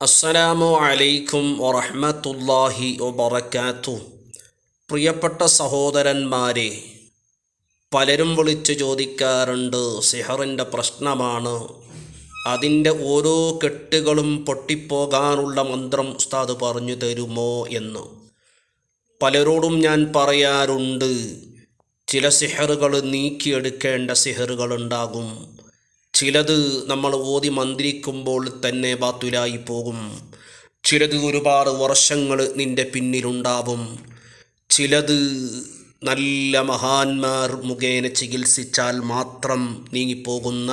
അസ്സലാമു അലൈക്കും വറഹ്മത്തുള്ളാഹി വബറകാതുഹു. പ്രിയപ്പെട്ട സഹോദരന്മാരെ, പലരും വിളിച്ച് ചോദിക്കാറുണ്ട്, സിഹറിൻ്റെ പ്രശ്നമാണ്, അതിൻ്റെ ഓരോ കെട്ടുകളും പൊട്ടിപ്പോകാനുള്ള മന്ത്രം ഉസ്താദ് പറഞ്ഞു തരുമോ എന്ന്. പലരോടും ഞാൻ പറയാറുണ്ട്, ചില സിഹറുകൾ നീക്കിയെടുക്കേണ്ട സിഹറുകളുണ്ടാകും. ചിലത് നമ്മൾ ഓതി മന്ത്രിക്കുമ്പോൾ തന്നെ ബാത്തുലായി പോകും. ചിലത് ഒരുപാട് വർഷങ്ങൾ നിൻ്റെ പിന്നിലുണ്ടാവും. ചിലത് നല്ല മഹാന്മാർ മുഖേന ചികിത്സിച്ചാൽ മാത്രം നീങ്ങിപ്പോകുന്ന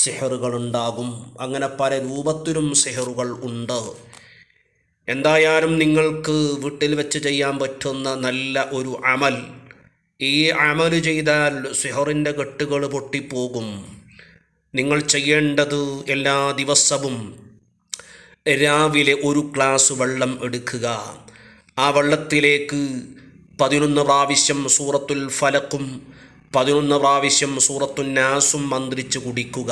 സിഹറുകളുണ്ടാകും. അങ്ങനെ പല രൂപത്തിലും സിഹറുകൾ ഉണ്ട്. എന്തായാലും നിങ്ങൾക്ക് വീട്ടിൽ വെച്ച് ചെയ്യാൻ പറ്റുന്ന നല്ല ഒരു അമൽ, ഈ അമൽ ചെയ്താൽ സിഹറിൻ്റെ കെട്ടുകൾ പൊട്ടിപ്പോകും. നിങ്ങൾ ചെയ്യേണ്ടത്, എല്ലാ ദിവസവും രാവിലെ ഒരു ഗ്ലാസ് വെള്ളം എടുക്കുക. ആ വെള്ളത്തിലേക്ക് 11 പ്രാവശ്യം സൂറത്തുൽ ഫലക്കും 11 പ്രാവശ്യം സൂറത്തുൻ നാസും മന്ത്രിച്ച് കുടിക്കുക.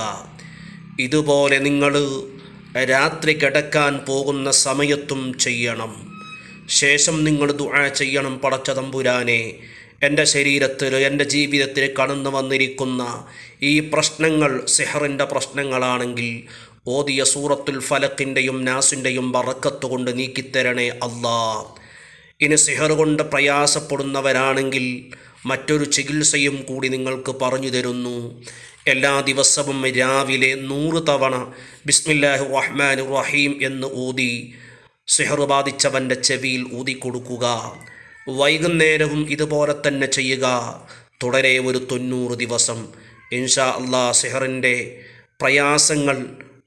ഇതുപോലെ നിങ്ങൾ രാത്രി കിടക്കാൻ പോകുന്ന സമയത്തും ചെയ്യണം. ശേഷം നിങ്ങൾ ദുആ ചെയ്യണം, പടച്ച തമ്പുരാനെ, എൻ്റെ ശരീരത്തിൽ, എൻ്റെ ജീവിതത്തിൽ കടന്നു വന്നിരിക്കുന്ന ഈ പ്രശ്നങ്ങൾ സിഹറിൻ്റെ പ്രശ്നങ്ങളാണെങ്കിൽ ഓതിയ സൂറത്തുൽ ഫലക്കിൻ്റെയും നാസിൻ്റെയും ബറക്കത്ത് കൊണ്ട് നീക്കിത്തരണേ അല്ലാ. ഇനി സിഹർ കൊണ്ട് പ്രയാസപ്പെടുന്നവരാണെങ്കിൽ മറ്റൊരു ചികിത്സയും കൂടി നിങ്ങൾക്ക് പറഞ്ഞു തരുന്നു. എല്ലാ ദിവസവും രാവിലെ 100 തവണ ബിസ്മില്ലാഹിർ റഹ്മാനിർ റഹീം എന്ന് ഊതി സിഹർ ബാധിച്ചവൻ്റെ ചെവിയിൽ ഊതിക്കൊടുക്കുക. വൈകുന്നേരവും ഇതുപോലെ തന്നെ ചെയ്യുക. തുടരെ ഒരു 90 ദിവസം. ഇൻഷാ അല്ലാ സിഹറിൻ്റെ പ്രയാസങ്ങൾ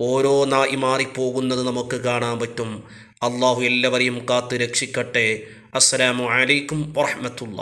ഓരോന്നായി മാറിപ്പോകുന്നത് നമുക്ക് കാണാൻ പറ്റും. അള്ളാഹു എല്ലാവരെയും കാത്ത് രക്ഷിക്കട്ടെ. അസ്സലാമു അലൈക്കും വറഹ്മത്തുള്ളാഹി.